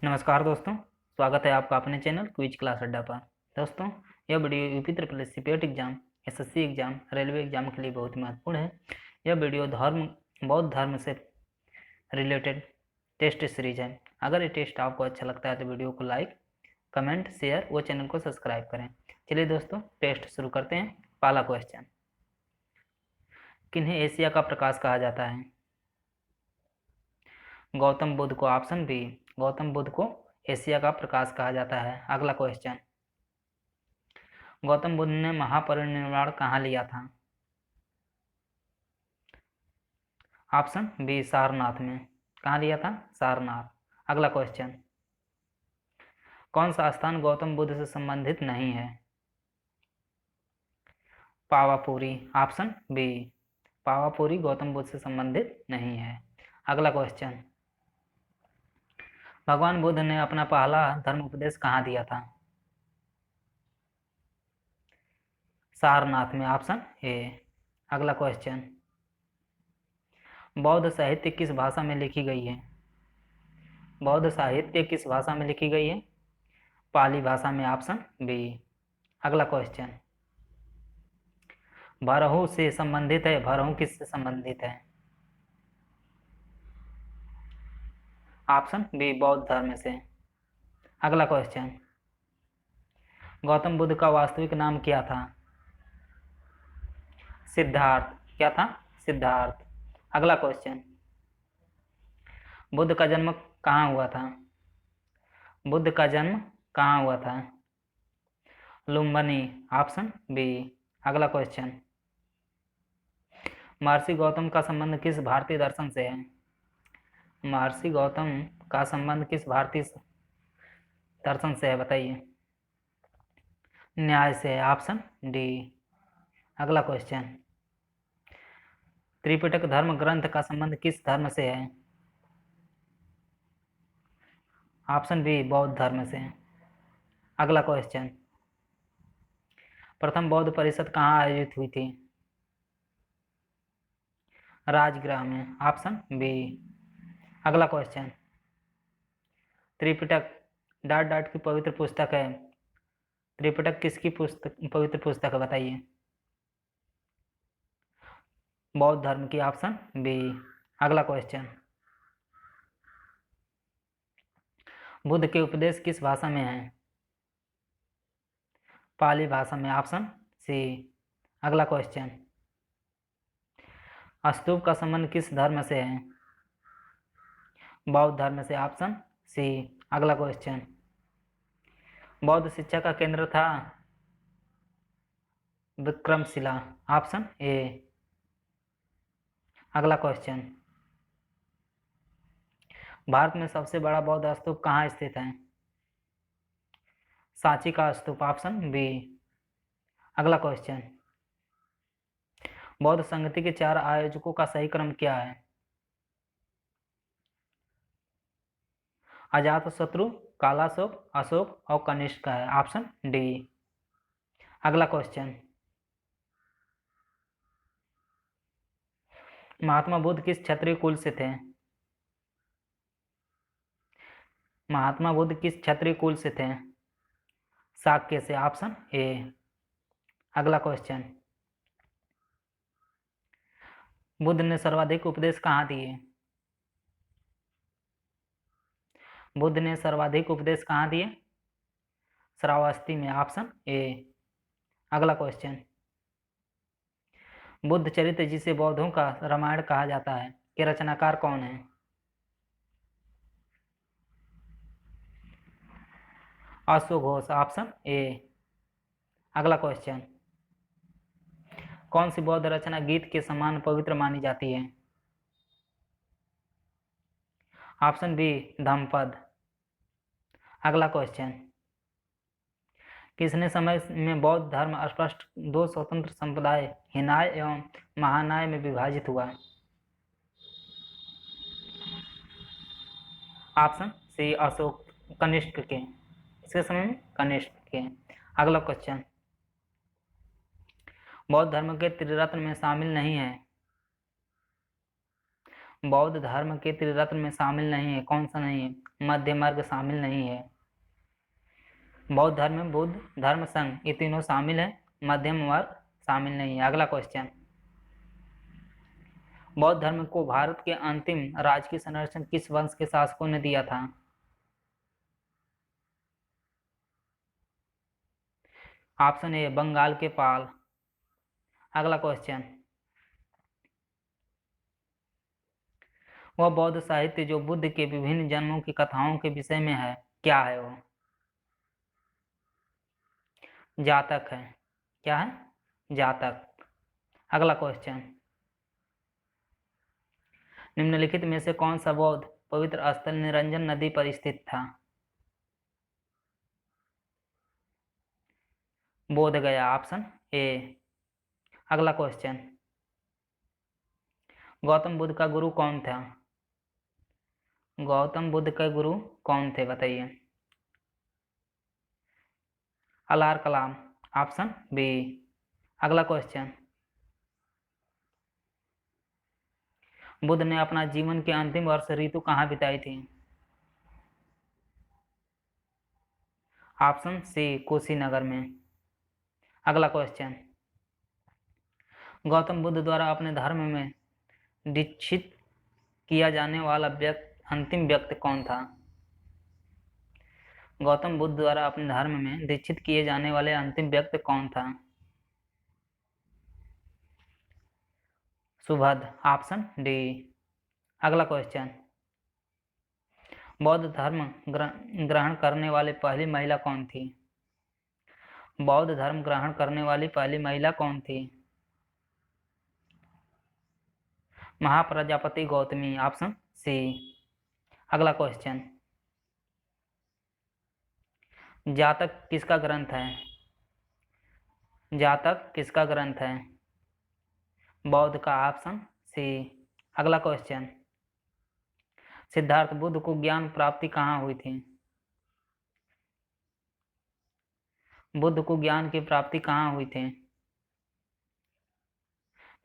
नमस्कार दोस्तों, स्वागत है आपका अपने चैनल क्विज क्लास अड्डा पर। दोस्तों, यह video UP triple S C PET exam, SSC exam, railway exam के लिए बहुत महत्वपूर्ण है। यह वीडियो बौद्ध धर्म से रिलेटेड टेस्ट सीरीज है। अगर ये टेस्ट आपको अच्छा लगता है तो वीडियो को लाइक, कमेंट, शेयर व चैनल को सब्सक्राइब करें। चलिए दोस्तों, टेस्ट शुरू करते हैं। पहला क्वेश्चन, किन्हें एशिया का प्रकाश कहा जाता है? गौतम बुद्ध को। ऑप्शन बी, गौतम बुद्ध को एशिया का प्रकाश कहा जाता है। अगला क्वेश्चन, गौतम बुद्ध ने महापरिनिर्वाण कहाँ लिया था? ऑप्शन बी, सारनाथ में। कहाँ लिया था? सारनाथ। अगला क्वेश्चन, कौन सा स्थान गौतम बुद्ध से संबंधित नहीं है? पावापुरी। ऑप्शन बी, पावापुरी गौतम बुद्ध से संबंधित नहीं है। अगला क्वेश्चन, भगवान बुद्ध ने अपना पहला धर्म उपदेश कहाँ दिया था? सारनाथ में। Option A. अगला क्वेश्चन, बौद्ध साहित्य किस भाषा में लिखी गई है? बौद्ध साहित्य किस भाषा में लिखी गई है? पाली भाषा में। Option B. अगला क्वेश्चन, भरहु से संबंधित है। भरहु किससे संबंधित है? ऑप्शन बी, बौद्ध धर्म से। अगला क्वेश्चन, गौतम बुद्ध का वास्तविक नाम क्या था? सिद्धार्थ। क्या था? सिद्धार्थ। अगला क्वेश्चन, बुद्ध का जन्म कहाँ हुआ था? बुद्ध का जन्म कहाँ हुआ था? लुम्बिनी। Option B. अगला क्वेश्चन, महर्षि गौतम का संबंध किस भारतीय दर्शन से है? महर्षि गौतम का संबंध किस भारतीय दर्शन से है? बताइए। न्याय से। Option D. अगला क्वेश्चन, त्रिपिटक धर्म ग्रंथ का संबंध किस धर्म से है? ऑप्शन बी, बौद्ध धर्म से। अगला क्वेश्चन, प्रथम बौद्ध परिषद कहाँ आयोजित हुई थी? राजगृह में। Option B. अगला क्वेश्चन, त्रिपिटक डॉट डॉट की पवित्र पुस्तक है। त्रिपिटक किसकी पवित्र पुस्तक है? बताइए। बौद्ध धर्म की। Option B. अगला क्वेश्चन, बुद्ध के उपदेश किस भाषा में है? पाली भाषा में। Option C. अगला क्वेश्चन, स्तूप का संबंध किस धर्म से है? बौद्ध धर्म से। Option C. अगला क्वेश्चन, बौद्ध शिक्षा का केंद्र था विक्रमशिला। Option A. अगला क्वेश्चन, भारत में सबसे बड़ा बौद्ध स्तूप कहाँ स्थित है? सांची का स्तूप। Option B. अगला क्वेश्चन, बौद्ध संगति के 4 आयोजकों का सही क्रम क्या है? अजातशत्रु, कालाशोक, अशोक और कनिष्क का है। Option D. अगला क्वेश्चन, महात्मा बुद्ध किस क्षत्रिय कुल से थे? महात्मा बुद्ध किस क्षत्रिय कुल से थे? शाक्य से। Option A. अगला क्वेश्चन, बुद्ध ने सर्वाधिक उपदेश कहाँ दिए? बुद्ध ने सर्वाधिक उपदेश कहाँ दिए? श्रावस्ती में। Option A. अगला क्वेश्चन, बुद्ध चरित्र जिसे बौद्धों का रामायण कहा जाता है के रचनाकार कौन है? अश्वघोष। Option A. अगला क्वेश्चन, कौन सी बौद्ध रचना गीत के समान पवित्र मानी जाती है? Option B, Dhammapada. अगला क्वेश्चन, किसने समय में बौद्ध धर्म स्पष्ट 2 स्वतंत्र संप्रदाय हिनाय एवं महानाय में विभाजित हुआ? ऑप्शन सी, अशोक, कनिष्क के। इसके समय में कनिष्क के। अगला क्वेश्चन, बौद्ध धर्म के त्रिरत्न में शामिल नहीं है? बौद्ध धर्म के त्रिरत्न में शामिल नहीं है, कौन सा नहीं है? मध्य मार्ग शामिल नहीं है। बौद्ध धर्म में बुद्ध धर्म संघ ये तीनों शामिल है, मध्यम मार्ग शामिल नहीं है। अगला क्वेश्चन, बौद्ध धर्म को भारत के अंतिम राजकीय संरक्षण किस वंश के शासकों ने दिया था? ऑप्शन ए बंगाल के पाल। अगला क्वेश्चन, वह बौद्ध साहित्य जो बुद्ध के विभिन्न जन्मों की कथाओं के विषय में है, क्या है वो? जातक है। क्या है? जातक। अगला क्वेश्चन, निम्नलिखित में से कौन सा बौद्ध पवित्र स्थल निरंजन नदी पर स्थित था? बोध गया, ऑप्शन ए। अगला क्वेश्चन, गौतम बुद्ध का गुरु कौन था? गौतम बुद्ध के गुरु कौन थे बताइए? अलार कलाम, ऑप्शन बी। अगला क्वेश्चन, बुद्ध ने अपना जीवन के अंतिम वर्ष ऋतु कहाँ बिताई थी? ऑप्शन सी कुशीनगर में। अगला क्वेश्चन, गौतम बुद्ध द्वारा अपने धर्म में दीक्षित किया जाने वाला अंतिम व्यक्ति कौन था? गौतम बुद्ध द्वारा अपने धर्म में दीक्षित किए जाने वाले अंतिम व्यक्ति कौन था? Subhadra, option D. अगला क्वेश्चन, बौद्ध धर्म ग्रहण करने वाली पहली महिला कौन थी? बौद्ध धर्म ग्रहण करने वाली पहली महिला कौन थी? Mahaprajapati Gautami, option C. अगला क्वेश्चन, जातक किसका ग्रंथ है? जातक किसका ग्रंथ है? बौद्ध का, ऑप्शन सी। अगला क्वेश्चन, सिद्धार्थ बुद्ध को ज्ञान प्राप्ति कहाँ हुई थी? बुद्ध को ज्ञान की प्राप्ति कहाँ हुई थी?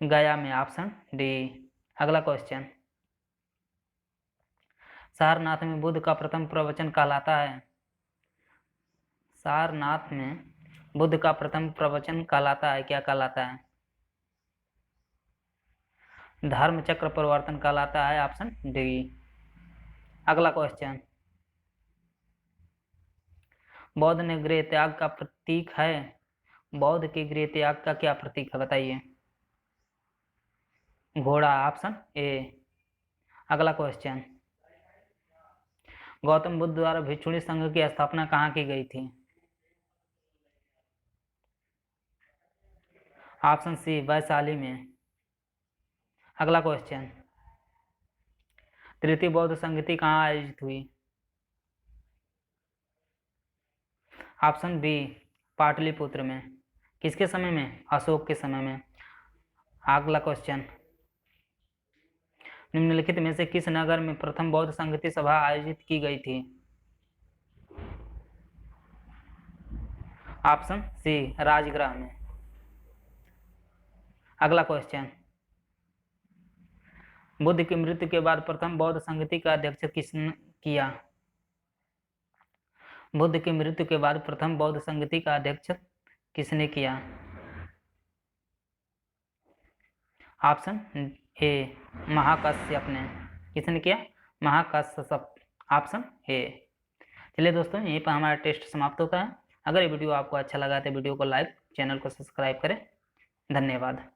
गया में, ऑप्शन डी। अगला क्वेश्चन, सारनाथ में बुद्ध का प्रथम प्रवचन कहलाता है? सारनाथ में बुद्ध का प्रथम प्रवचन कहलाता है, क्या कहलाता है? धर्म चक्र प्रवर्तन कहलाता है, ऑप्शन डी। अगला क्वेश्चन, बौद्ध ने गृह त्याग का प्रतीक है? बौद्ध के गृह त्याग का क्या प्रतीक है बताइए? घोड़ा, ऑप्शन ए। अगला क्वेश्चन, गौतम बुद्ध द्वारा भिक्षुणी संघ की स्थापना कहाँ की गई थी? ऑप्शन सी वैशाली में। अगला क्वेश्चन, तृतीय बौद्ध संगति कहाँ आयोजित हुई? ऑप्शन बी पाटलिपुत्र में। किसके समय में? अशोक के समय में। अगला क्वेश्चन, निम्नलिखित में से किस नगर में प्रथम बौद्ध संगति सभा आयोजित की गई थी? ऑप्शन सी राजगृह में। अगला क्वेश्चन, बुद्ध की मृत्यु के बाद प्रथम बौद्ध संगति का अध्यक्ष किसने किया? बुद्ध की मृत्यु के बाद प्रथम बौद्ध संगति का अध्यक्ष किसने किया? ऑप्शन ए महाकश्यप ने। किसने किया? Mahakashyap, option A. चलिए दोस्तों, यहीं पर हमारा टेस्ट समाप्त होता है। अगर ये वीडियो आपको अच्छा लगा तो वीडियो को लाइक, चैनल को सब्सक्राइब करें। धन्यवाद।